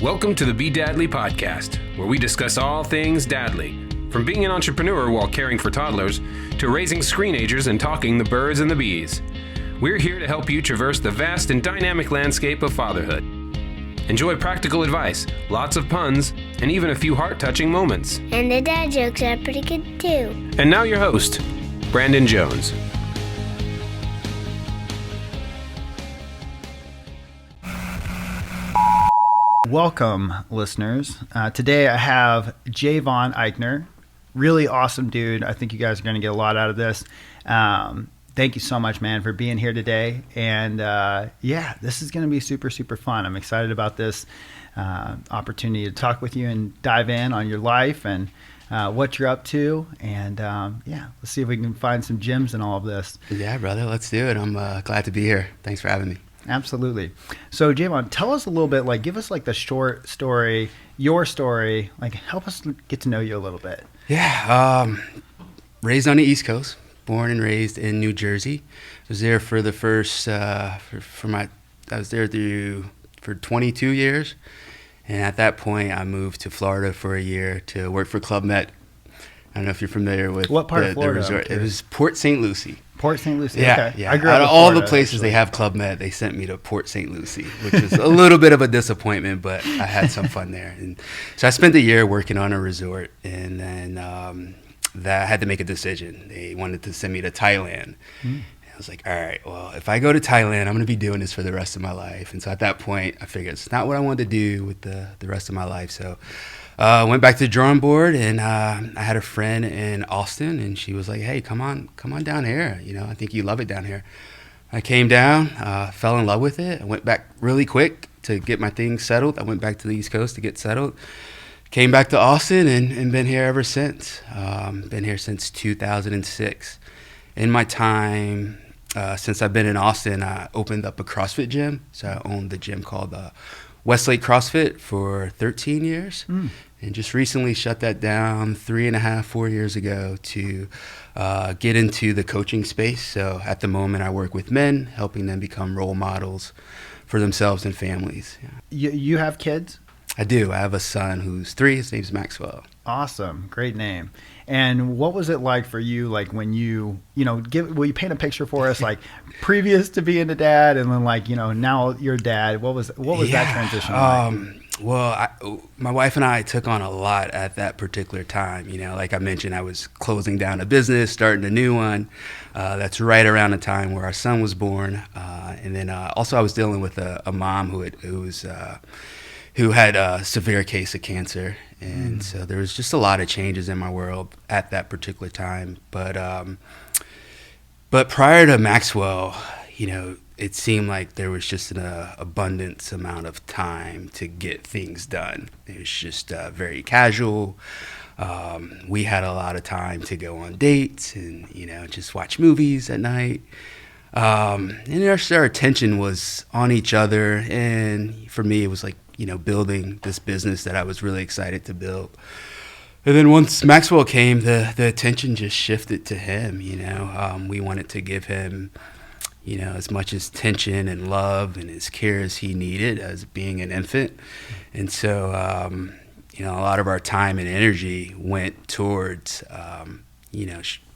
Welcome to the BeDadly podcast, where we discuss all things Dadly, from being an entrepreneur while caring for toddlers to raising screenagers and talking the birds and the bees. We're here to help you traverse the vast and dynamic landscape of fatherhood. Enjoy practical advice, lots of puns, and even a few heart-touching moments. And the dad jokes are pretty good too. And now your host, Brandon Jones. Welcome, listeners. Today I have Jevon Ikner. Really awesome dude. I think you guys are going to get a lot out of this. Thank you so much, man, for being here today. And this is going to be super, super fun. I'm excited about this opportunity to talk with you and dive in on your life and what you're up to. And let's see if we can find some gems in all of this. Yeah, brother, let's do it. I'm glad to be here. Thanks for having me. Absolutely. So, Jevon, tell us a little bit, give us the short story, your story, help us get to know you a little bit. Yeah, raised on the East Coast, born and raised in New Jersey. I was there for the first, I was there for 22 years. And at that point, I moved to Florida for a year to work for Club Med. I don't know if you're familiar with what part of Florida? The resort. It was Port St. Lucie. Port St. Lucie. Yeah, okay. yeah. I grew Out up of all Florida, the places actually. they have Club Med, they sent me to Port St. Lucie, which is a little bit of a disappointment, but I had some fun there. And so I spent a year working on a resort, and then that I had to make a decision. They wanted to send me to Thailand. And I was like, all right, well, if I go to Thailand, I'm going to be doing this for the rest of my life. And so at that point, I figured it's not what I wanted to do with the rest of my life. So I went back to the drawing board, and I had a friend in Austin, and she was like, hey, come on down here. I think you love it down here. I came down, fell in love with it. I went back really quick to get my things settled. I went back to the East Coast to get settled. Came back to Austin and been here ever since. Been here since 2006. In my time, since I've been in Austin, I opened up a CrossFit gym. So I owned the gym called Westlake CrossFit for 13 years. And just recently shut that down 4 years ago to get into the coaching space. So at the moment, I work with men, helping them become role models for themselves and families. Yeah. You have kids? I do. I have a son who's 3. His name's Maxwell. Awesome. Great name. And what was it like for you, when will you paint a picture for us, previous to being a dad and then now you're dad? What was that transition like? Well, my wife and I took on a lot at that particular time. Like I mentioned, I was closing down a business, starting a new one. That's right around the time where our son was born. And then also I was dealing with a mom who had a severe case of cancer. And so there was just a lot of changes in my world at that particular time. But prior to Maxwell, it seemed like there was just an abundance amount of time to get things done. It was just very casual. We had a lot of time to go on dates and, just watch movies at night. And our attention was on each other. And for me, it was building this business that I was really excited to build. And then once Maxwell came, the attention just shifted to him. We wanted to give him as much as attention and love and as care as he needed as being an infant. And so, a lot of our time and energy went towards,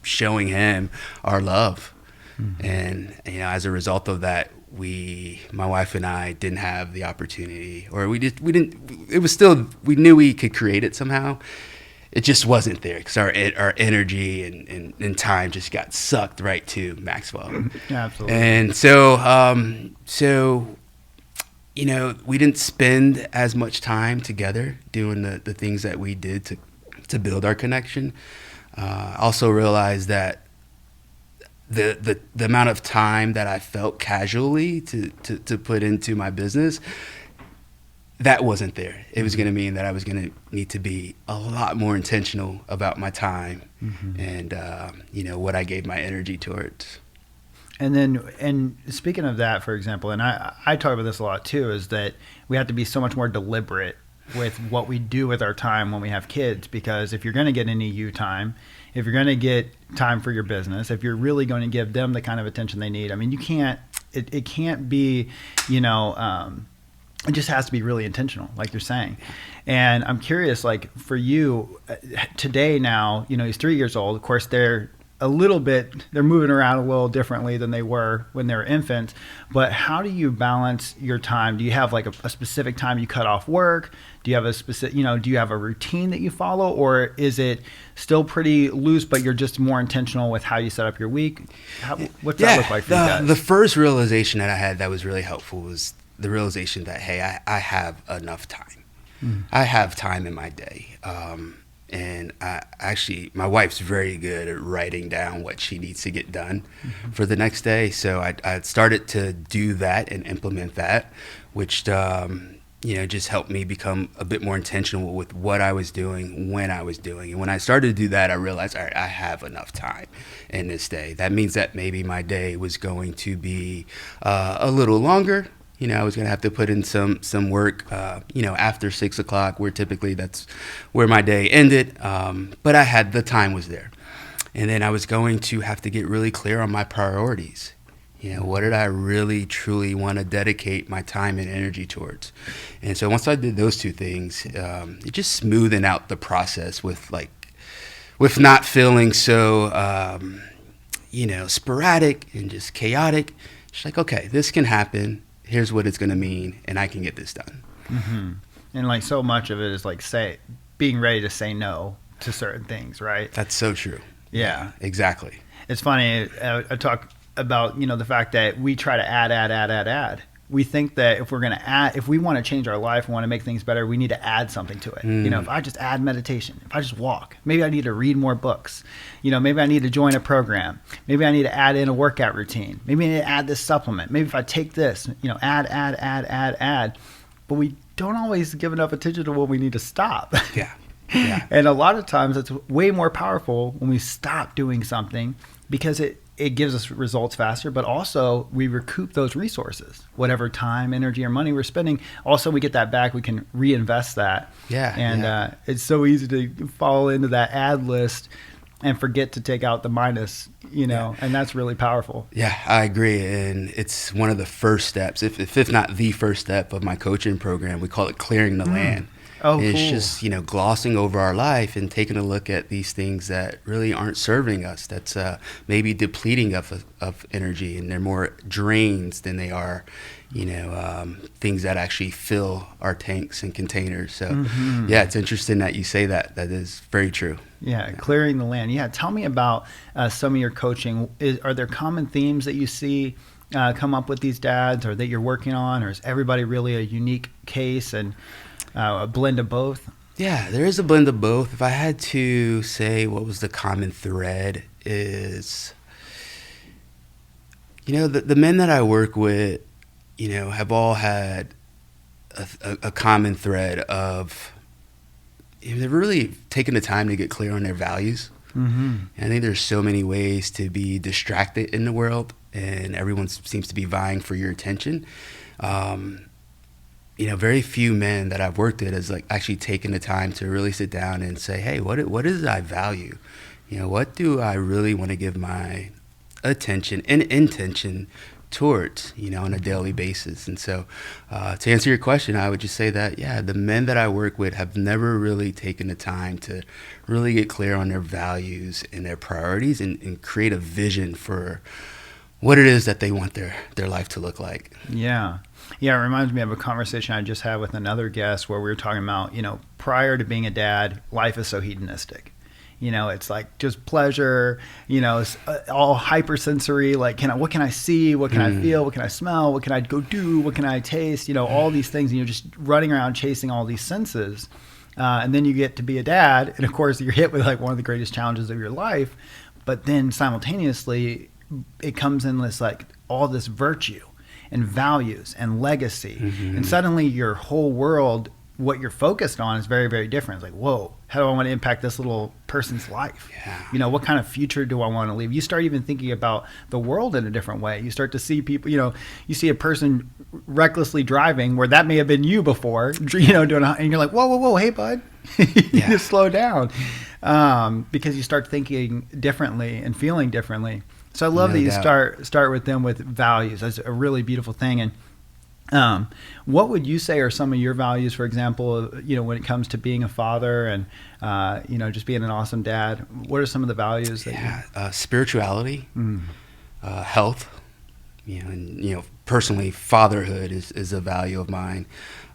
showing him our love. And, as a result of that, my wife and I didn't have the opportunity, or we knew we could create it somehow. It just wasn't there because our energy and time just got sucked right to Maxwell. Absolutely. And so we didn't spend as much time together doing the things that we did to build our connection. Also realized that the amount of time that I felt casually to put into my business, that wasn't there. It was going to mean that I was going to need to be a lot more intentional about my time and, what I gave my energy towards. And speaking of that, for example, and I talk about this a lot too, is that we have to be so much more deliberate with what we do with our time when we have kids, because if you're going to get any you time, if you're going to get time for your business, if you're really going to give them the kind of attention they need, I mean, you can't, it can't be, it just has to be really intentional, like you're saying. And I'm curious, like for you today now, he's 3 years old. Of course, they're moving around a little differently than they were when they were infants. But how do you balance your time? Do you have like a specific time you cut off work? Do you have a specific, do you have a routine that you follow, or is it still pretty loose, but you're just more intentional with how you set up your week? What's that look like for you guys? The first realization that I had that was really helpful was the realization that, hey, I have enough time. I have time in my day. And my wife's very good at writing down what she needs to get done for the next day. So I started to do that and implement that, which, just helped me become a bit more intentional with what I was doing, when I was doing. And when I started to do that, I realized, all right, I have enough time in this day. That means that maybe my day was going to be a little longer. I was going to have to put in some work, after 6 o'clock, where typically that's where my day ended. But the time was there. And then I was going to have to get really clear on my priorities. What did I really, truly want to dedicate my time and energy towards? And so once I did those two things, it just smoothing out the process with not feeling so, sporadic and just chaotic. It's like, okay, this can happen. Here's what it's going to mean, and I can get this done. Mm-hmm. And like so much of it is like being ready to say no to certain things, right? That's so true. Yeah, exactly. It's funny. I talk about, the fact that we try to add. We think that if we want to change our life, we want to make things better, we need to add something to it. If I just add meditation, if I just walk, maybe I need to read more books. Maybe I need to join a program. Maybe I need to add in a workout routine. Maybe I need to add this supplement. Maybe if I take this, add. But we don't always give enough attention to when we need to stop. Yeah. And a lot of times it's way more powerful when we stop doing something, because it gives us results faster, but also we recoup those resources, whatever time, energy, or money we're spending. Also, we get that back. We can reinvest that. Yeah. And it's so easy to fall into that ad list and forget to take out the minus, and that's really powerful. Yeah, I agree. And it's one of the first steps, if not the first step of my coaching program. We call it clearing the land. Oh, it's cool. just, glossing over our life and taking a look at these things that really aren't serving us. That's maybe depleting of energy, and they're more drains than they are, things that actually fill our tanks and containers. So, yeah, it's interesting that you say that. That is very true. Yeah, clearing the land. Yeah, tell me about some of your coaching. Are there common themes that you see come up with these dads, or that you're working on, or is everybody really a unique case and a blend of both? Yeah, there is a blend of both. If I had to say what was the common thread is, the men that I work with, have all had a common thread of, they've really taken the time to get clear on their values. And I think there's so many ways to be distracted in the world, and everyone seems to be vying for your attention. Very few men that I've worked with has actually taken the time to really sit down and say, hey, what is it I value? What do I really want to give my attention and intention towards, on a daily basis? And so to answer your question, I would just say that, the men that I work with have never really taken the time to really get clear on their values and their priorities and create a vision for what it is that they want their life to look like. Yeah. Yeah, it reminds me of a conversation I just had with another guest where we were talking about, prior to being a dad, life is so hedonistic. It's like just pleasure, it's all hypersensory. Like, what can I see? What can I feel? What can I smell? What can I go do? What can I taste? All these things, and you're just running around chasing all these senses. And then you get to be a dad, and of course you're hit with one of the greatest challenges of your life. But then simultaneously, it comes in this all this virtue and values and legacy. And suddenly your whole world, what you're focused on, is very, very different. It's like, whoa, how do I want to impact this little person's life? Yeah. What kind of future do I want to leave? You start even thinking about the world in a different way. You start to see people, you see a person recklessly driving where that may have been you before, and you're like, whoa, hey, bud, you need to slow down. Because you start thinking differently and feeling differently. So I love that you start with them with values. That's a really beautiful thing. And What would you say are some of your values, for example, when it comes to being a father and, just being an awesome dad? What are some of the values that spirituality, health, and personally, fatherhood is a value of mine.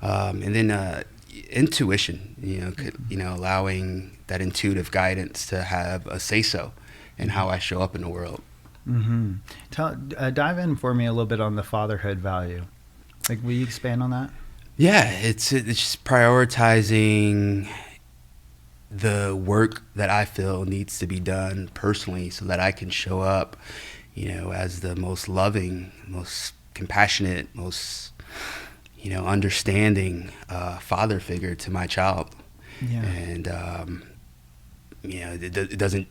And then intuition, allowing that intuitive guidance to have a say-so in how I show up in the world. Mm-hmm. Dive in for me a little bit on the fatherhood value. Like, will you expand on that? Yeah, it's just prioritizing the work that I feel needs to be done personally so that I can show up, as the most loving, most compassionate, most, understanding father figure to my child. Yeah. And, it doesn't,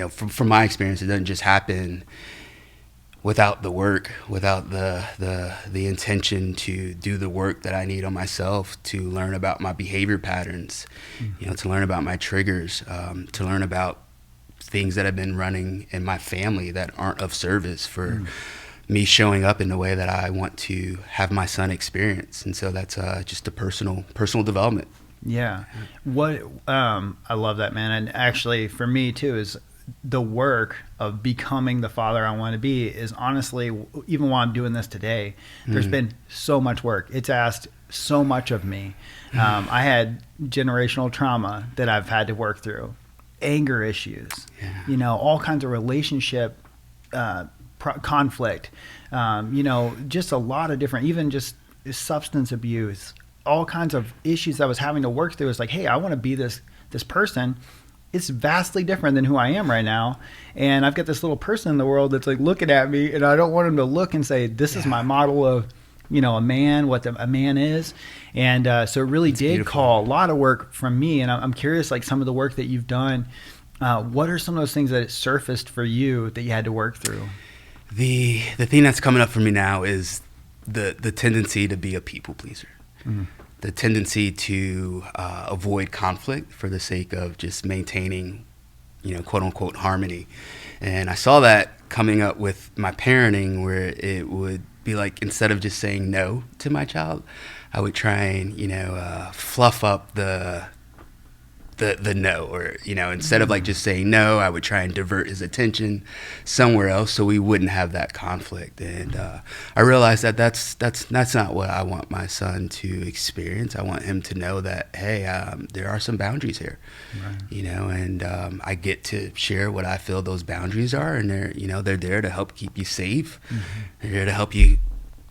from my experience, it doesn't just happen without the work, without the intention to do the work that I need on myself to learn about my behavior patterns, to learn about my triggers, to learn about things that have been running in my family that aren't of service for me showing up in the way that I want to have my son experience. And so that's just a personal development. Yeah. I love that, man. And actually for me too, is the work of becoming the father I want to be is honestly, even while I'm doing this today, there's been so much work. It's asked so much of me. I had generational trauma that I've had to work through, anger issues, all kinds of relationship conflict, just a lot of different, even just substance abuse, all kinds of issues that I was having to work through. It's like, hey, I want to be this person. It's vastly different than who I am right now. And I've got this little person in the world that's like looking at me, and I don't want him to look and say, this is my model of, a man, what a man is. And so it really did call a lot of work from me. And I'm curious, like some of the work that you've done, what are some of those things that surfaced for you that you had to work through? The thing that's coming up for me now is the tendency to be a people pleaser. The tendency to avoid conflict for the sake of just maintaining, quote unquote harmony. And I saw that coming up with my parenting, where it would be like, instead of just saying no to my child, I would try and, fluff up the no, or, instead of like just saying no, I would try and divert his attention somewhere else so we wouldn't have that conflict. And I realized that that's not what I want my son to experience. I want him to know that, hey, there are some boundaries here, right. And I get to share what I feel those boundaries are, and they're there to help keep you safe. They're there to help you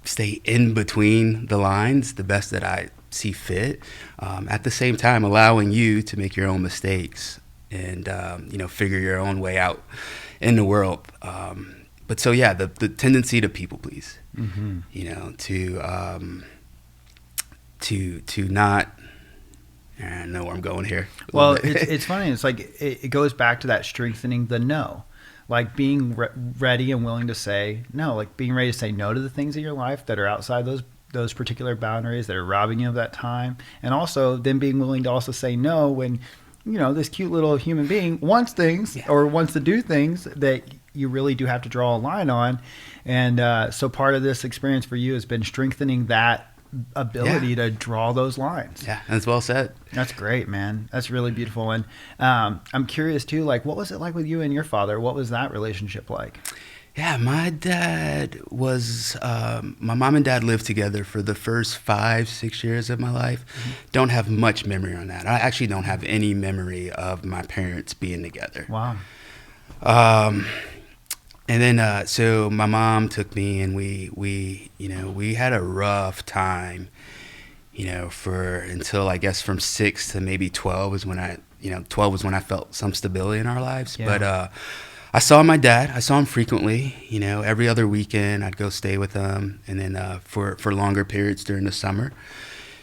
stay in between the lines the best that I see fit, at the same time allowing you to make your own mistakes and figure your own way out in the world. But so the tendency to people please, to not. I know where I'm going here. Well, it's funny. It's like it goes back to that strengthening the no. Like being ready and willing to say no, like being ready to say no to the things in your life that are outside those particular boundaries that are robbing you of that time. And also then being willing to also say no when, this cute little human being wants things or wants to do things that you really do have to draw a line on. And so part of this experience for you has been strengthening that ability to draw those lines. Yeah, that's well said. That's great, man. That's really beautiful. And I'm curious too, like, what was it like with you and your father? What was that relationship like? Yeah, my dad was, my mom and dad lived together for the first 5-6 years of my life. Don't have much memory on that. I actually don't have any memory of my parents being together. Wow. And then, so my mom took me, and we had a rough time, until I guess from 6 to maybe 12 was when I felt some stability in our lives. Yeah. But, I saw my dad. I saw him frequently, every other weekend I'd go stay with him, and then for longer periods during the summer.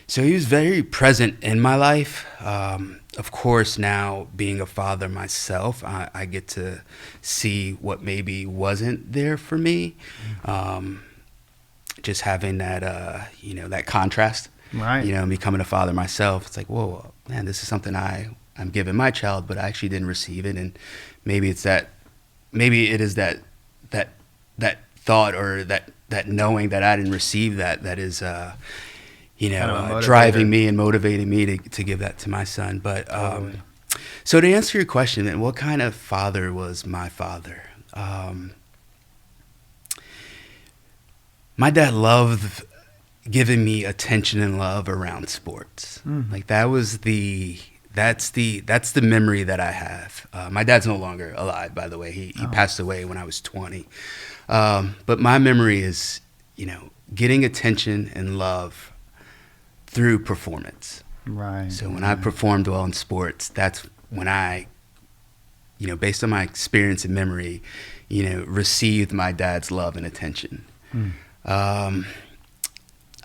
So he was very present in my life. Of course, now being a father myself, I get to see what maybe wasn't there for me. Just having that, that contrast, right? Becoming a father myself, it's like, whoa, man, this is something I'm giving my child, but I actually didn't receive it. And maybe it is that thought or that that knowing that I didn't receive that is, Kind of a motivator. driving me and motivating me to give that to my son. But Totally. so to answer your question, then, what kind of father was my father? My dad loved giving me attention and love around sports. Like that's the memory that I have. My dad's no longer alive, by the way. He passed away when I was 20. But my memory is, getting attention and love through performance. Right. So when I performed well in sports, that's when I, based on my experience and memory, received my dad's love and attention. I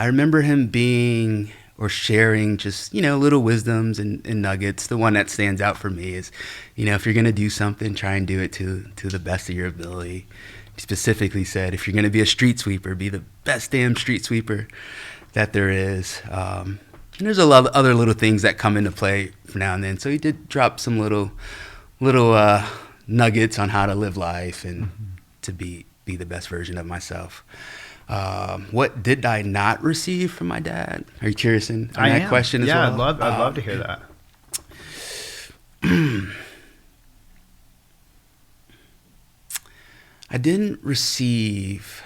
remember him being or sharing just, little wisdoms and nuggets. The one that stands out for me is, if you're going to do something, try and do it to the best of your ability. He specifically said, if you're going to be a street sweeper, be the best damn street sweeper that there is. And there's a lot of other little things that come into play from now and then. So he did drop some little nuggets on how to live life and to be the best version of myself. What did I not receive from my dad? Are you curious on that question as well? Yeah, I'd love to hear that. I didn't receive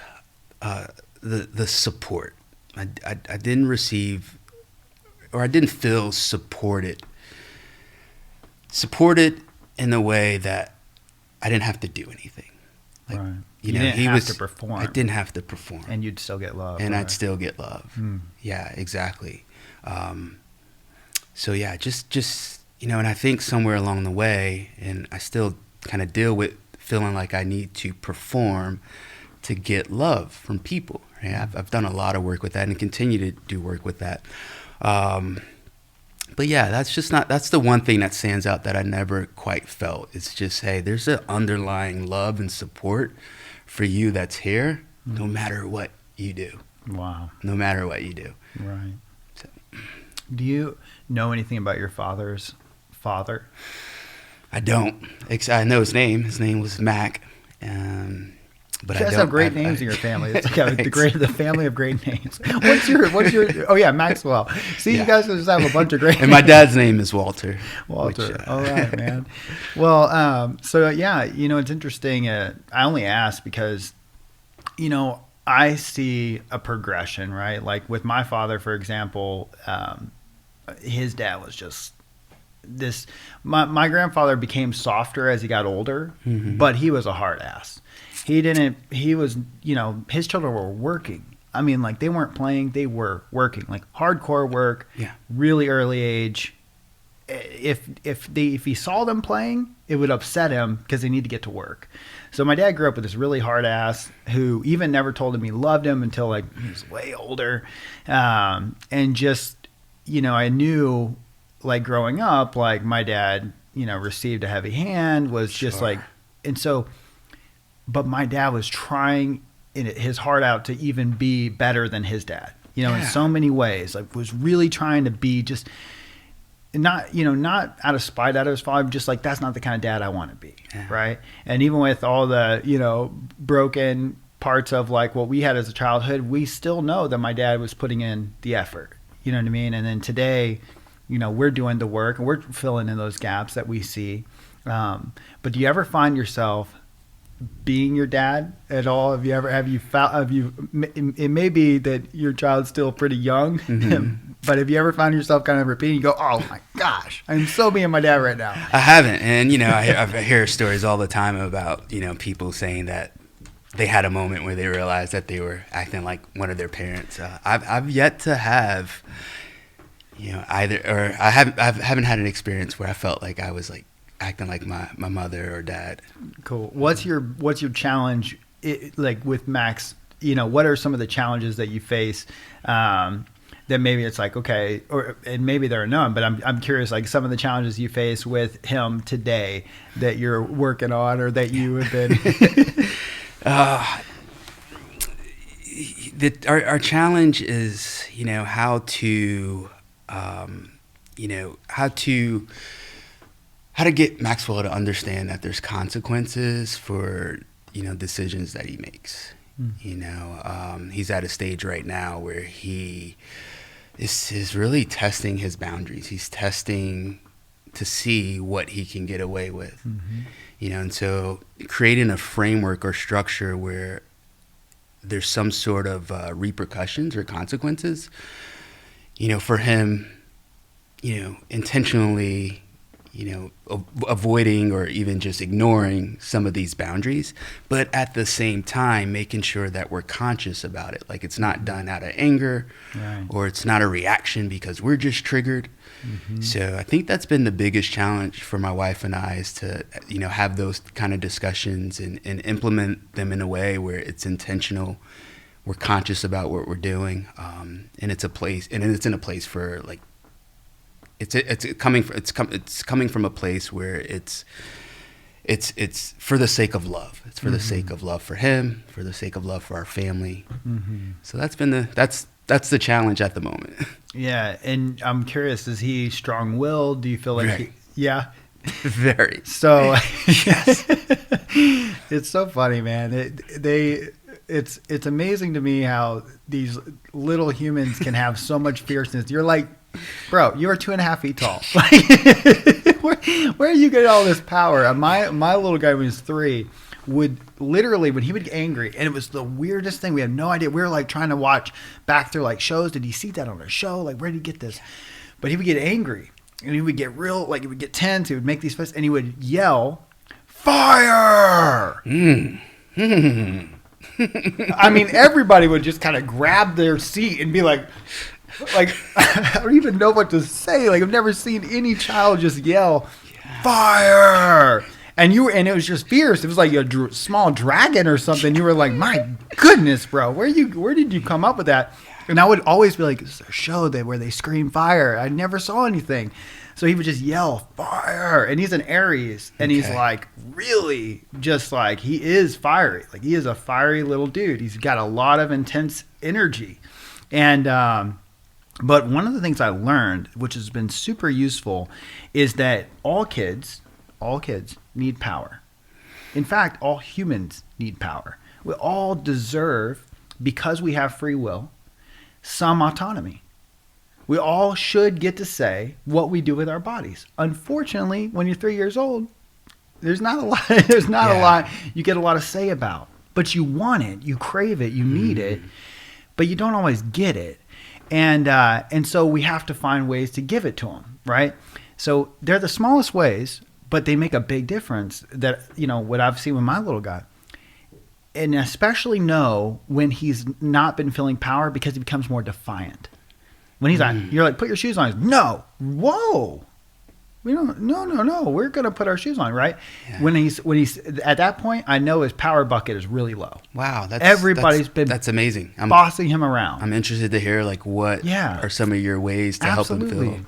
the support. I didn't receive, or I didn't feel supported. Supported in the way that I didn't have to do anything. Like, right. You didn't have to perform. I didn't have to perform. And you'd still get love. And right? I'd still get love. Yeah, exactly. So yeah, just and I think somewhere along the way, and I still kind of deal with feeling like I need to perform to get love from people. Right? I've done a lot of work with that and continue to do work with that. But yeah, that's the one thing that stands out that I never quite felt. It's just, hey, there's an underlying love and support for you that's here, no matter what you do. Wow. No matter what you do. Right. So. Do you know anything about your father's father? I don't. I know his name. His name was Mac. But you guys have great names in your family. It's like the family of great names. What's your? Oh yeah, Maxwell. See, you guys just have a bunch of great. And my dad's name is Walter. Walter. Which, all right, man. Well, so yeah, it's interesting. I only ask because, I see a progression, right? Like with my father, for example, his dad was just this. My grandfather became softer as he got older, but he was a hard ass. He was, his children were working. I mean, like they weren't playing, they were working, like hardcore work, really early age. If he saw them playing, it would upset him because they need to get to work. So my dad grew up with this really hard ass who even never told him he loved him until like he was way older. And just, I knew like growing up, like my dad, received a heavy hand, was just like, and so, but my dad was trying his heart out to even be better than his dad, in so many ways. Like was really trying to be just not out of spite out of his father, just like that's not the kind of dad I want to be, right? And even with all the broken parts of like what we had as a childhood, we still know that my dad was putting in the effort. You know what I mean? And then today, we're doing the work and we're filling in those gaps that we see. But do you ever find yourself being your dad at all? It may be that your child's still pretty young, but have you ever found yourself kind of repeating, you go, oh my gosh, I'm so being my dad right now? I haven't. And, I hear stories all the time about, people saying that they had a moment where they realized that they were acting like one of their parents. I've yet to have, I haven't had an experience where I felt like I was like acting like my mother or dad. Cool. What's your challenge like with Max? What are some of the challenges that you face that maybe it's like, okay, and maybe there are none, but I'm curious, like some of the challenges you face with him today that you're working on or that you have been. Our challenge is, how to get Maxwell to understand that there's consequences for, decisions that he makes. You know, he's at a stage right now where he is really testing his boundaries. He's testing to see what he can get away with. You know, and so creating a framework or structure where there's some sort of repercussions or consequences, you know, for him, you know, intentionally, you know, avoiding or even just ignoring some of these boundaries, but at the same time, making sure that we're conscious about it. Like it's not done out of anger, Right. or it's not a reaction because we're just triggered. So I think that's been the biggest challenge for my wife and I, is to, you know, have those kind of discussions and implement them in a way where it's intentional. We're conscious about what we're doing, and it's in a place for like, it's coming from a place where it's for the sake of love. It's for the sake of love for him, for the sake of love for our family. So that's been that's the challenge at the moment. Yeah, and I'm curious, is he strong-willed? Do you feel like Very. Yeah. Very. So it's so funny, man. It's amazing to me how these little humans can have so much fierceness. You're like, bro, you are 2.5 feet tall. Where are you getting all this power? My little guy, when he was 3, would literally, when he would get angry, and it was the weirdest thing. We had no idea. We were like trying to watch back through like shows. Did he see that on a show? Like, where did he get this? But he would get angry, and he would get real, like he would get tense. He would make these fists, and he would yell, "Fire!" I mean, everybody would just kind of grab their seat and be like, I don't even know what to say. Like, I've never seen any child just yell, "Fire!" And it was just fierce. It was like a small dragon or something. You were like, my goodness, bro, where did you come up with that? And I would always be like, is there a show where they scream fire? I never saw anything. So he would just yell, "Fire!" And he's an Aries, and he's like really just like, he is fiery. Like, he is a fiery little dude. He's got a lot of intense energy. And but one of the things I learned, which has been super useful, is that all kids need power. In fact, all humans need power. We all deserve, because we have free will, some autonomy. We all should get to say what we do with our bodies. Unfortunately, when you're 3 years old, there's not a lot. A lot you get a lot to say about. But you want it, you crave it, you need it, but you don't always get it. And so we have to find ways to give it to them, right? So they're the smallest ways, but they make a big difference. That, you know, what I've seen with my little guy, and especially know when he's not been feeling power, because he becomes more defiant. When he's like, you're like, put your shoes on. He's, no, whoa, we don't, no, we're gonna put our shoes on, right? Yeah. When he's at that point, I know his power bucket is really low. Wow, that's amazing. I'm bossing him around. I'm interested to hear like what are some of your ways to help him feel.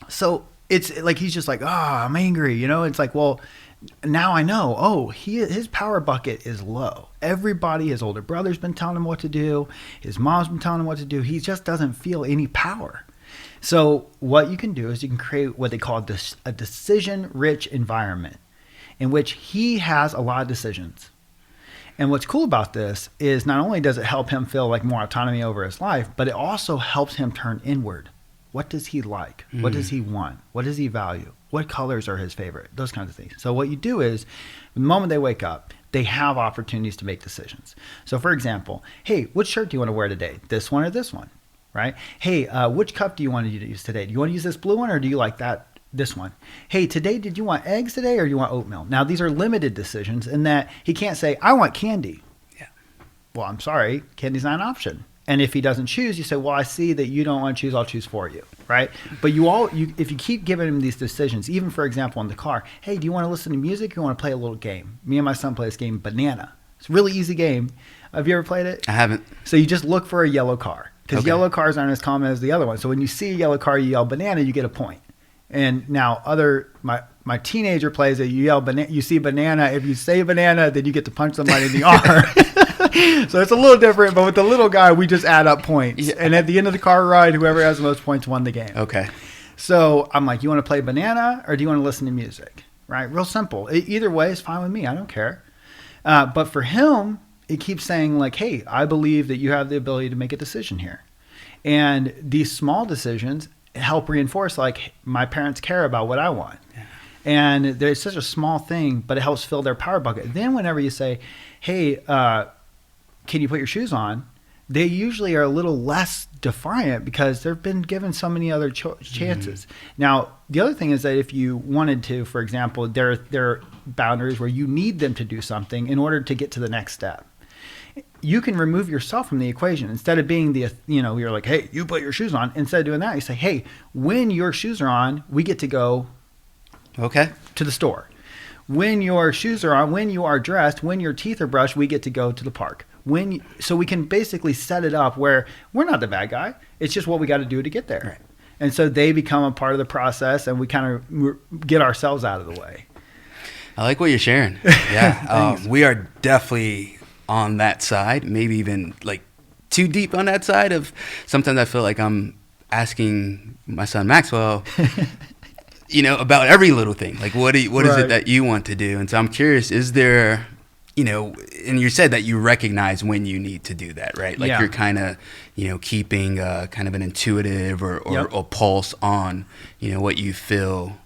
So it's like he's just like, oh, I'm angry, you know. It's like, well, now I know. Oh, his power bucket is low. Everybody, his older brother's been telling him what to do. His mom's been telling him what to do. He just doesn't feel any power. So what you can do is you can create what they call a decision-rich environment in which he has a lot of decisions. And what's cool about this is not only does it help him feel like more autonomy over his life, but it also helps him turn inward. What does he like? What does he want? What does he value? What colors are his favorite? Those kinds of things. So what you do is, the moment they wake up, they have opportunities to make decisions. So for example, hey, which shirt do you want to wear today? This one or this one, right? Hey, which cup do you want to use today? Do you want to use this blue one, or do you like this one? Hey, today, did you want eggs today, or do you want oatmeal? Now, these are limited decisions in that he can't say, I want candy. Yeah. Well, I'm sorry, candy's not an option. And if he doesn't choose, you say, well, I see that you don't want to choose, I'll choose for you, right? But if you keep giving him these decisions, even for example in the car, hey, do you want to listen to music, or you want to play a little game? Me and my son play this game, Banana. It's a really easy game. Have you ever played it? I haven't. So you just look for a yellow car, because yellow cars aren't as common as the other one. So when you see a yellow car, you yell banana, you get a point. And now my teenager plays it, you yell banana, you see banana. If you say banana, then you get to punch somebody in the arm. So it's a little different, but with the little guy, we just add up points. Yeah. And at the end of the car ride, whoever has the most points won the game. Okay. So I'm like, you want to play banana, or do you want to listen to music? Right? Real simple. Either way is fine with me. I don't care. But for him, it keeps saying like, hey, I believe that you have the ability to make a decision here. And these small decisions help reinforce like, my parents care about what I want. Yeah. And there's such a small thing, but it helps fill their power bucket. Then whenever you say, hey, can you put your shoes on? They usually are a little less defiant because they've been given so many other chances. Now, the other thing is that if you wanted to, for example, there are boundaries where you need them to do something in order to get to the next step. You can remove yourself from the equation. Instead of being you're like, hey, you put your shoes on. Instead of doing that, you say, hey, when your shoes are on, we get to go to the store. When your shoes are on, when you are dressed, when your teeth are brushed, we get to go to the park. So we can basically set it up where we're not the bad guy. It's just what we got to do to get there. Right. And so they become a part of the process, and we kind of get ourselves out of the way. I like what you're sharing. Yeah. We are definitely on that side, maybe even like too deep on that side of sometimes I feel like I'm asking my son Maxwell, about every little thing. Like, what is it that you want to do? And so I'm curious, is there, and you said that you recognize when you need to do that, right? Like you're kind of, keeping kind of an intuitive or a pulse on, what you feel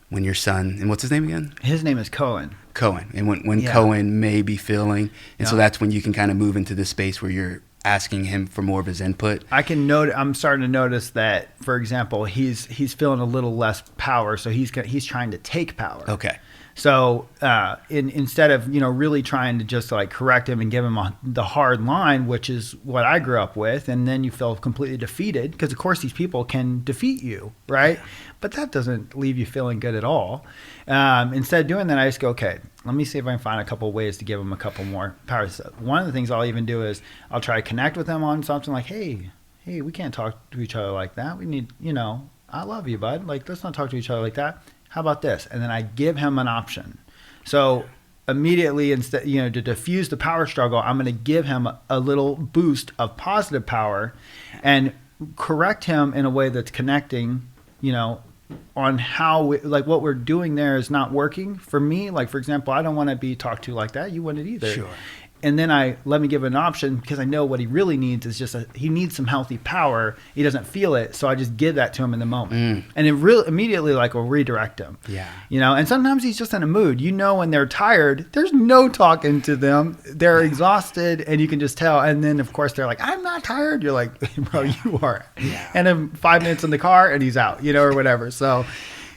when your son, and what's his name again? His name is Cohen. And when Cohen may be feeling, and so that's when you can kind of move into this space where you're asking him for more of his input. I'm starting to notice that, for example, he's feeling a little less power, so he's trying to take power. Okay. So instead of really trying to just like correct him and give him the hard line, which is what I grew up with, and then you feel completely defeated because of course these people can defeat you, right? Yeah. But that doesn't leave you feeling good at all. Instead of doing that, I just go, okay, let me see if I can find a couple of ways to give him a couple more powers. One of the things I'll even do is I'll try to connect with him on something like, hey, we can't talk to each other like that. We need, I love you, bud. Like, let's not talk to each other like that. How about this? And then I give him an option. So immediately, instead, to diffuse the power struggle, I'm going to give him a little boost of positive power and correct him in a way that's connecting, on how what we're doing there is not working for me. Like, for example, I don't want to be talked to like that. You wouldn't either. Sure. And then let me give an option because I know what he really needs is he needs some healthy power. He doesn't feel it. So I just give that to him in the moment. And it really immediately will redirect him. Yeah. And sometimes he's just in a mood, when they're tired, there's no talking to them. They're exhausted and you can just tell. And then of course they're like, I'm not tired. You're like, bro, you are. Yeah. And then 5 minutes in the car and he's out, or whatever. So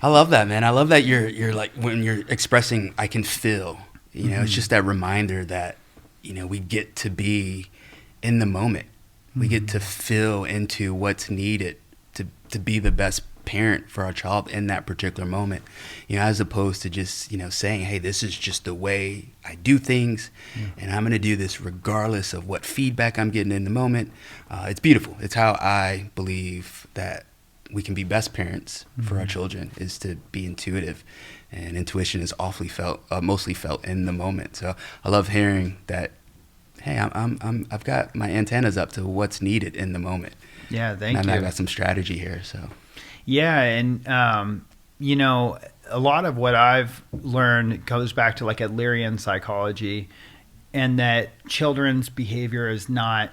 I love that, man. I love that you're like, when you're expressing, I can feel, it's just that reminder that, we get to be in the moment. We get to feel into what's needed to be the best parent for our child in that particular moment, as opposed to just, saying, hey, this is just the way I do things and I'm going to do this regardless of what feedback I'm getting in the moment. It's beautiful. It's how I believe that we can be best parents for our children, is to be intuitive. And intuition is mostly felt in the moment. So I love hearing that. Hey, I've got my antennas up to what's needed in the moment. Yeah, thank you. I've got some strategy here. So. Yeah, and a lot of what I've learned goes back to like Adlerian psychology, and that children's behavior is not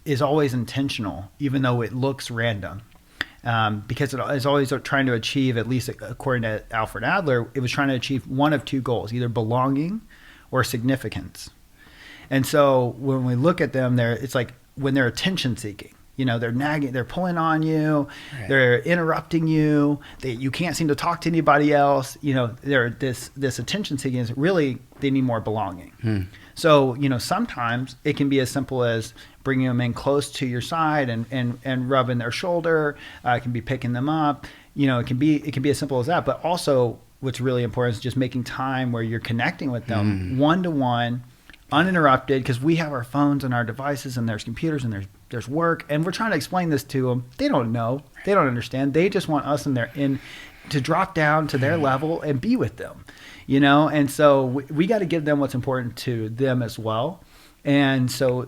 is always intentional, even though it looks random. Because it is always trying to achieve, at least according to Alfred Adler, it was trying to achieve one of two goals, either belonging or significance. And so when we look at them, it's like when they're attention seeking, they're nagging, they're pulling on you, right. They're interrupting you, you can't seem to talk to anybody else. They're this attention seeking is really, they need more belonging. So, sometimes it can be as simple as bringing them in close to your side and rubbing their shoulder. It can be picking them up. It can be as simple as that. But also what's really important is just making time where you're connecting with them one-to-one, uninterrupted, because we have our phones and our devices and there's computers and there's work, and we're trying to explain this to them. They don't know. They don't understand. They just want us to drop down to their level and be with them, and so we got to give them what's important to them as well. And so,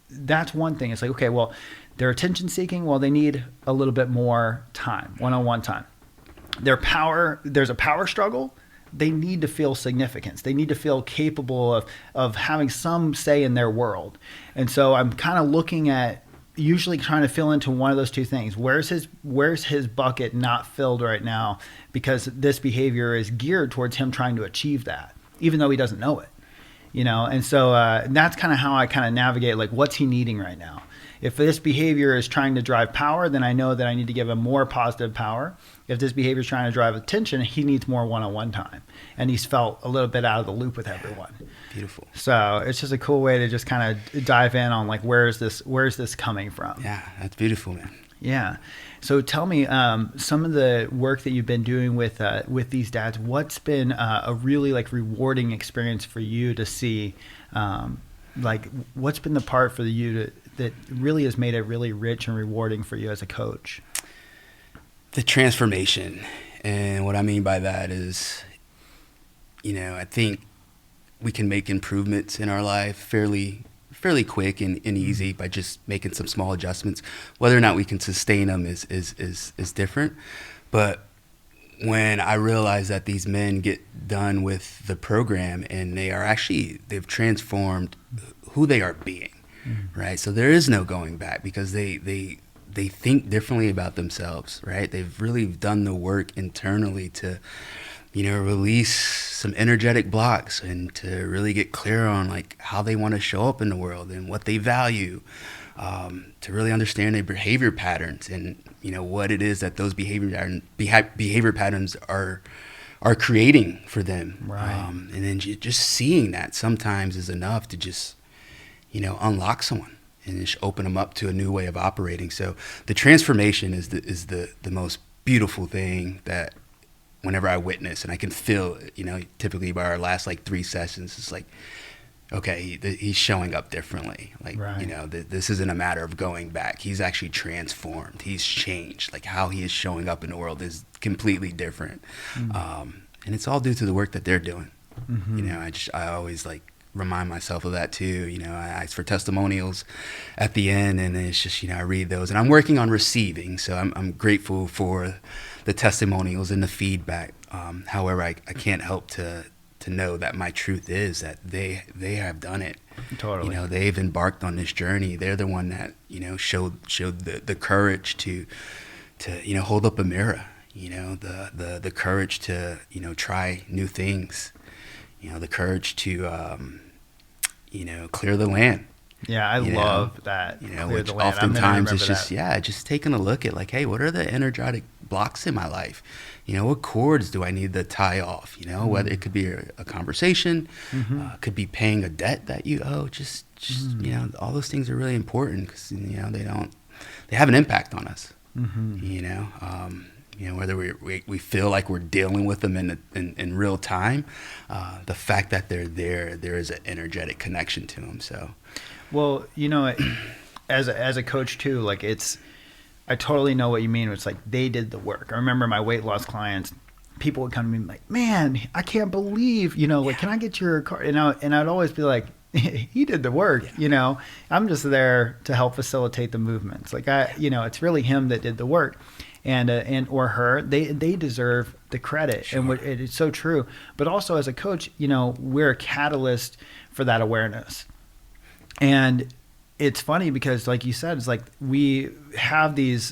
that's one thing. It's like, okay, well, they're attention seeking. Well, they need a little bit more time, one-on-one time. There's a power struggle. they need to feel significance. They need to feel capable of having some say in their world. And so I'm kind of looking at usually trying to fill into one of those two things. Where's his bucket not filled right now because this behavior is geared towards him trying to achieve that, even though he doesn't know it. And so that's kind of how I kind of navigate, like, what's he needing right now? If this behavior is trying to drive power, then I know that I need to give him more positive power. If this behavior is trying to drive attention, he needs more one-on-one time. And he's felt a little bit out of the loop with everyone. Beautiful. So it's just a cool way to just kind of dive in on, like, where's this coming from? Yeah, that's beautiful, man. Yeah. So tell me, some of the work that you've been doing with these dads, what's been a really, like, rewarding experience for you to see? Like, what's been the part for you that really has made it really rich and rewarding for you as a coach? The transformation. And what I mean by that is, I think we can make improvements in our life fairly quick and easy by just making some small adjustments. Whether or not we can sustain them is different. But when I realized that these men get done with the program and they've transformed who they are being, right? So there is no going back because they think differently about themselves, right? They've really done the work internally to, release some energetic blocks and to really get clear on, like, how they want to show up in the world and what they value, to really understand their behavior patterns and, what it is that those behavior patterns are creating for them. Right. And then just seeing that sometimes is enough to just, unlock someone and just open them up to a new way of operating. So the transformation is the most beautiful thing that whenever I witness, and I can feel, typically by our last, like, 3 sessions, it's like, okay, he's showing up differently. Like, right. This isn't a matter of going back. He's actually transformed. He's changed. Like, how he is showing up in the world is completely different. And it's all due to the work that they're doing. I always, like, remind myself of that too. I ask for testimonials at the end, and it's just, I read those, and I'm working on receiving. So I'm grateful for the testimonials and the feedback. However, I can't help to know that my truth is that they have done it. Totally. They've embarked on this journey. They're the one that, showed the courage to hold up a mirror, the courage to, try new things, the courage to, clear the land. Yeah, I love that. Which oftentimes is just, just taking a look at, like, hey, what are the energetic blocks in my life? What cords do I need to tie off? Whether it could be a conversation, could be paying a debt that you owe. Just all those things are really important because, they have an impact on us. Whether we feel like we're dealing with them in real time, the fact that they're there is an energetic connection to them. So, well, as a coach too, like, I totally know what you mean. It's like they did the work. I remember my weight loss clients, people would come to me like, man, I can't believe, like, can I get your card? And I'd always be like, he did the work, I'm just there to help facilitate the movements. Like, it's really him that did the work. And or her, they deserve the credit. Sure. And it's so true. But also as a coach, we're a catalyst for that awareness. And it's funny because, like you said, it's like we have these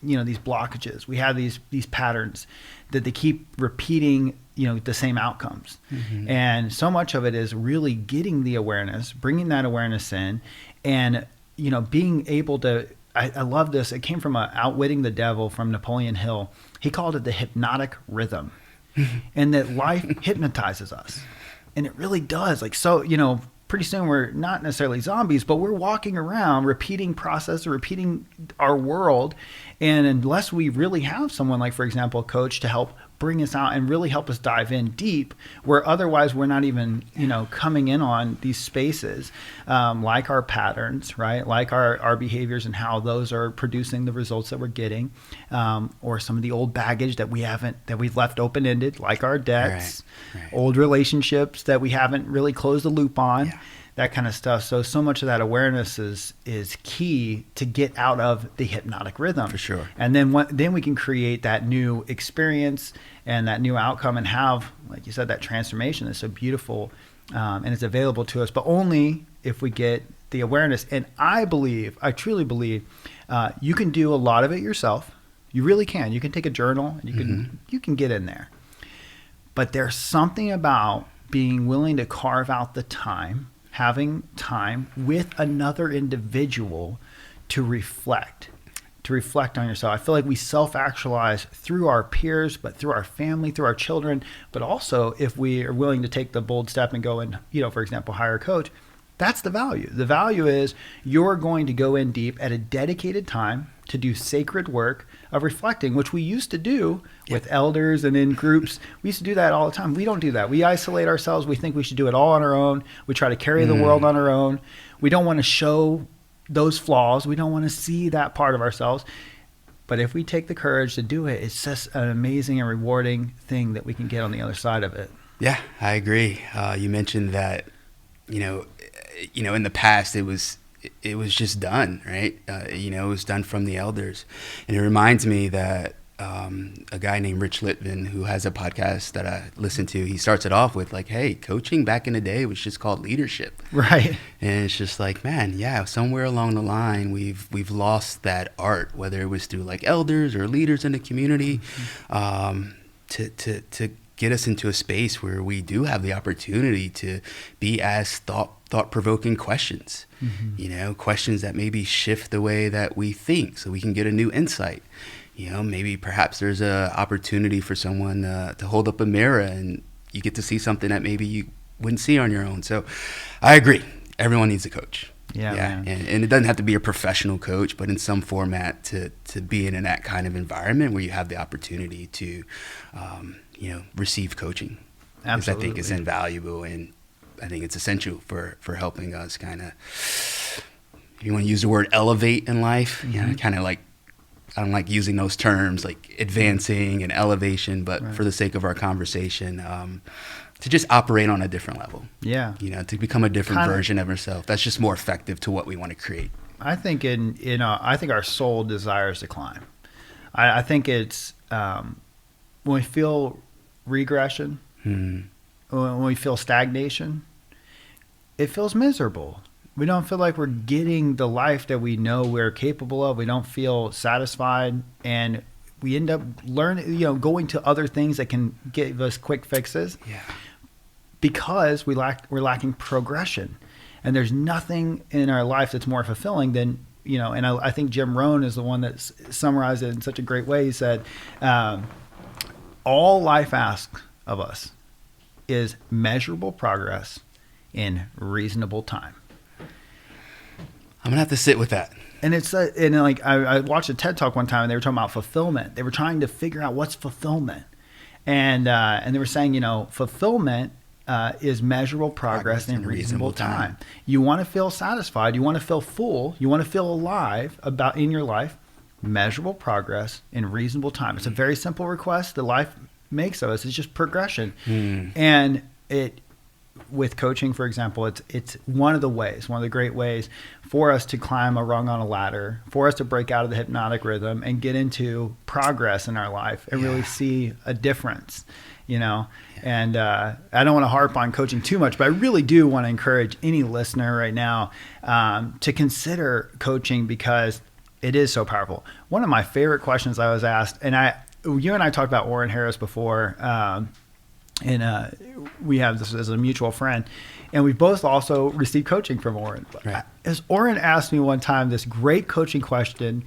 these blockages. We have these patterns that they keep repeating, the same outcomes. And so much of it is really getting the awareness, bringing that awareness in, and being able to. I love this. It came from Outwitting the Devil from Napoleon Hill. He called it the hypnotic rhythm, and that life hypnotizes us, and it really does. Like, so, pretty soon we're not necessarily zombies, but we're walking around repeating process, repeating our world, and unless we really have someone like, for example, a coach to help bring us out and really help us dive in deep, where otherwise we're not even, coming in on these spaces, like our patterns, right? Like our behaviors and how those are producing the results that we're getting, or some of the old baggage that we've left open-ended, like our debts, right. Old relationships that we haven't really closed the loop on. that kind of stuff. So much of that awareness is key to get out of the hypnotic rhythm. For sure. And then we can create that new experience and that new outcome and have, like you said, that transformation that's so beautiful, and it's available to us, but only if we get the awareness. And I truly believe, you can do a lot of it yourself. You really can. You can take a journal and you can get in there. But there's something about being willing to carve out the time, having time with another individual to reflect on yourself. I feel like we self-actualize through our peers, but through our family, through our children, but also if we are willing to take the bold step and go and, for example, hire a coach. That's the value. The value is you're going to go in deep at a dedicated time to do sacred work of reflecting, which we used to do with elders and in groups. We used to do that all the time. We don't do that. We isolate ourselves. We think we should do it all on our own. We try to carry the world on our own. We don't want to show those flaws. We don't want to see that part of ourselves. But if we take the courage to do it, it's just an amazing and rewarding thing that we can get on the other side of it. Yeah, I agree. You mentioned that, in the past it was just done, right? It was done from the elders. And it reminds me that a guy named Rich Litvin, who has a podcast that I listen to, he starts it off with like, hey, coaching back in the day was just called leadership. Right. And it's just like, man, yeah, somewhere along the line, we've lost that art, whether it was through like elders or leaders in the community, to get us into a space where we do have the opportunity to be asked thought-provoking questions, questions that maybe shift the way that we think so we can get a new insight. Maybe perhaps there's a opportunity for someone to hold up a mirror and you get to see something that maybe you wouldn't see on your own. So I agree. Everyone needs a coach. Yeah. And it doesn't have to be a professional coach, but in some format to be in that kind of environment where you have the opportunity to, receive coaching. Absolutely. Because I think it's invaluable, and I think it's essential for helping us kind of, if you want to use the word elevate in life, kind of like, I don't like using those terms like advancing and elevation, but for the sake of our conversation, to just operate on a different level. Yeah. To become a different version of ourselves. That's just more effective to what we want to create. I think I think our soul desires to climb. I think it's when we feel regression, when we feel stagnation, it feels miserable. We don't feel like we're getting the life that we know we're capable of. We don't feel satisfied, and we end up going to other things that can give us quick fixes. Yeah. Because we're lacking progression, and there's nothing in our life that's more fulfilling than And I think Jim Rohn is the one that summarized it in such a great way. He said, "All life asks of us is measurable progress in reasonable time." I'm gonna have to sit with that. And it's I watched a TED Talk one time, and they were talking about fulfillment. They were trying to figure out what's fulfillment, and they were saying, fulfillment is measurable progress in reasonable time. You want to feel satisfied. You want to feel full. You want to feel alive in your life. Measurable progress in reasonable time. It's a very simple request that life makes of us. It's just progression, and with coaching, for example, it's one of the great ways for us to climb a rung on a ladder, for us to break out of the hypnotic rhythm and get into progress in our life and really see a difference, And I don't want to harp on coaching too much, but I really do want to encourage any listener right now to consider coaching, because it is so powerful. One of my favorite questions I was asked, and you and I talked about Warren Harris before, and we have this as a mutual friend, and we both also received coaching from Warren. Right. As Warren asked me one time this great coaching question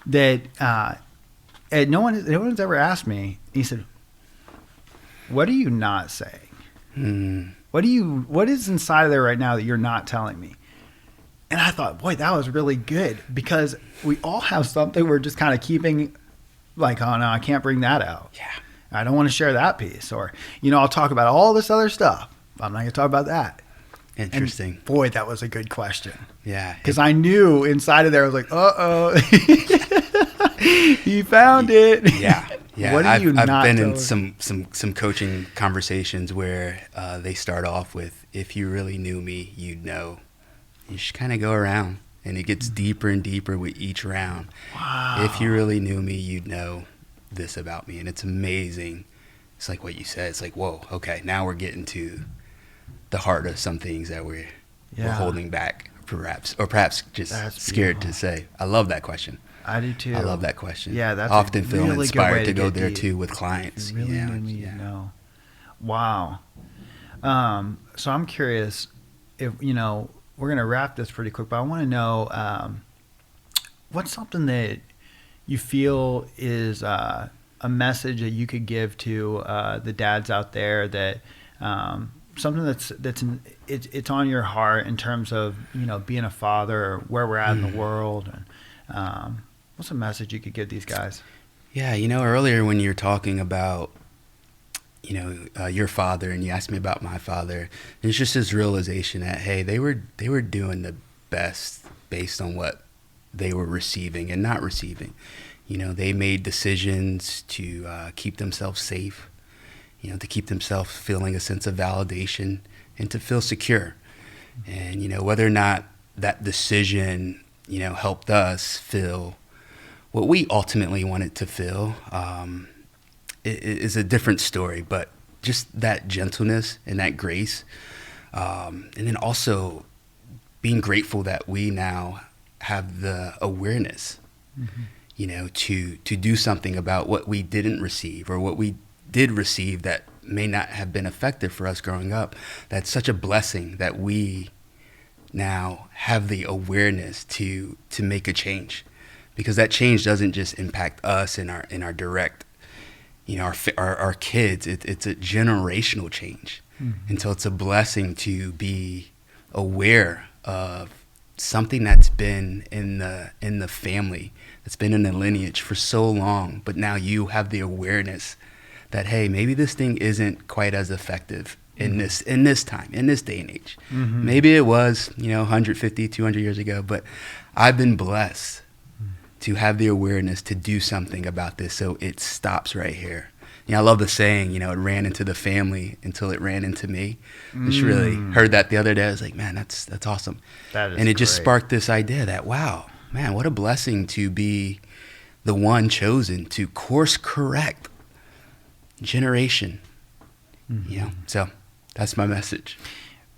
that and no one's ever asked me. He said, "What are you not saying? What is inside of there right now that you're not telling me?" And I thought, boy, that was really good, because we all have something we're just kind of keeping, like, oh no, I can't bring that out. Yeah. I don't want to share that piece, or, I'll talk about all this other stuff. I'm not going to talk about that. Interesting. And boy, that was a good question. Yeah. Because I knew inside of there, I was like, uh-oh, he found it. Yeah. Yeah, What do you I've not been tell in her? some coaching conversations where they start off with, "If you really knew me, you'd know." You just kind of go around, and it gets deeper and deeper with each round. Wow. If you really knew me, you'd know this about me, and it's amazing. It's like what you said. It's like, whoa, okay, now we're getting to the heart of some things that we're holding back, perhaps just That's scared beautiful. to say. I love that question. I do too. I love that question. Yeah, that's often a feel really good way inspired to to go get there deep. too with clients. You really you know, knew me, yeah. you know. Wow. So I'm curious if, we're going to wrap this pretty quick, but I want to know what's something that you feel is a message that you could give to the dads out there, that something it's on your heart in terms of, being a father, or where we're at in the world. And what's a message you could give these guys? Yeah, earlier when you were talking about, your father, and you asked me about my father, it's just this realization that, hey, they were doing the best based on what they were receiving and not receiving. They made decisions to keep themselves safe, to keep themselves feeling a sense of validation and to feel secure. And, whether or not that decision, helped us feel what we ultimately wanted to feel, is a different story. But just that gentleness and that grace, and then also being grateful that we now have the awareness, to do something about what we didn't receive, or what we did receive that may not have been effective for us growing up. That's such a blessing that we now have the awareness to make a change, because that change doesn't just impact us in our direct, our kids. It's a generational change. And so it's a blessing to be aware of something that's been in the family, that's been in the lineage for so long, but now you have the awareness that, hey, maybe this thing isn't quite as effective in this time, in this day and age. Maybe it was, 150, 200 years ago, but I've been blessed to have the awareness to do something about this, so it stops right here. I love the saying, it ran into the family until it ran into me. I just really heard that the other day. I was like, man, that's awesome. That is and it just great. sparked this idea that, wow, man, what a blessing to be the one chosen to course correct generation. So that's my message.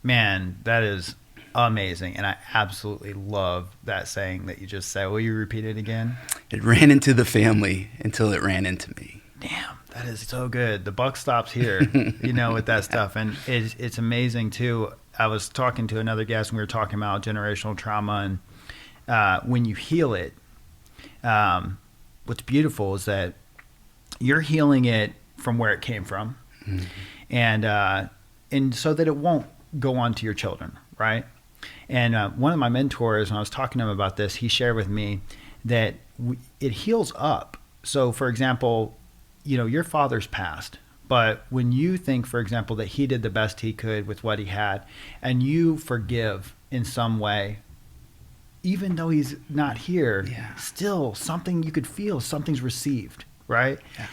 Man, that is amazing. And I absolutely love that saying that you just said. Will you repeat it again? It ran into the family until it ran into me. Damn, that is so good. The buck stops here, with that stuff. And it's amazing too. I was talking to another guest and we were talking about generational trauma, and when you heal it, what's beautiful is that you're healing it from where it came from. And so that it won't go on to your children, right? And one of my mentors, when I was talking to him about this, he shared with me that it heals up. So, for example, your father's passed, but when you think, for example, that he did the best he could with what he had, and you forgive in some way, even though he's not here, still something you could feel, something's received, right? Yeah.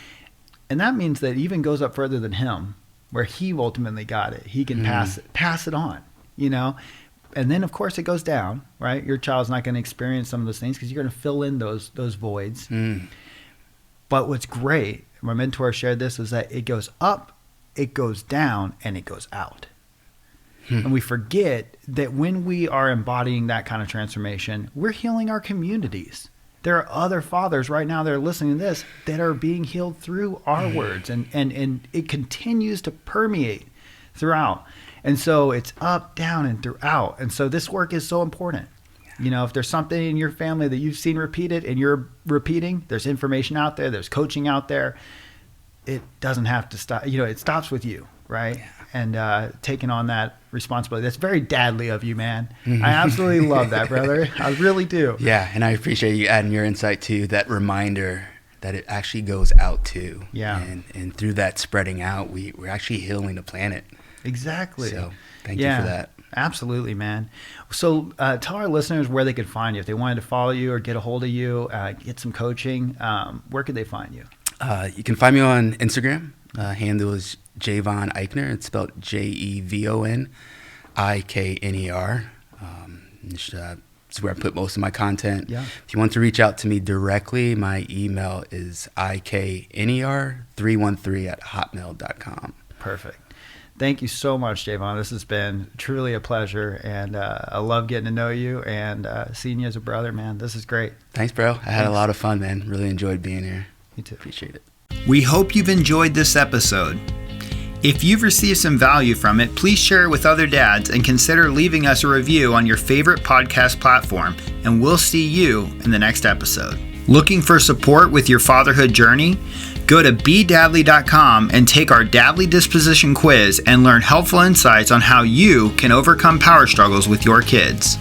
And that means that it even goes up further than him, where he ultimately got it. He can pass it on, And then, of course, it goes down, right? Your child's not going to experience some of those things because you're going to fill in those voids. But what's great, my mentor shared this, is that it goes up, it goes down, and it goes out. And we forget that when we are embodying that kind of transformation, we're healing our communities. There are other fathers right now that are listening to this that are being healed through our words, and it continues to permeate throughout. And so it's up, down, and throughout. And so this work is so important. If there's something in your family that you've seen repeated and you're repeating, there's information out there, there's coaching out there. It doesn't have to stop. It stops with you, right? Yeah. And taking on that responsibility. That's very dadly of you, man. I absolutely love that, brother. I really do. Yeah, and I appreciate you adding your insight to that reminder that it actually goes out too. Yeah. And through that spreading out, we're actually healing the planet. Exactly. So thank you for that. Absolutely, man. So tell our listeners where they could find you. If they wanted to follow you or get a hold of you, get some coaching, where could they find you? You can find me on Instagram. Handle is Jevon Ikner. It's spelled JEVON IKNER. It's where I put most of my content. Yeah. If you want to reach out to me directly, my email is ikner313@hotmail.com. Perfect. Thank you so much, Jevon. This has been truly a pleasure, and I love getting to know you and seeing you as a brother, man. This is great. Thanks, bro. I had a lot of fun, man. Really enjoyed being here. You too. Appreciate it. We hope you've enjoyed this episode. If you've received some value from it, please share it with other dads and consider leaving us a review on your favorite podcast platform, and we'll see you in the next episode. Looking for support with your fatherhood journey? Go to BeDadly.com and take our Dadly Disposition quiz and learn helpful insights on how you can overcome power struggles with your kids.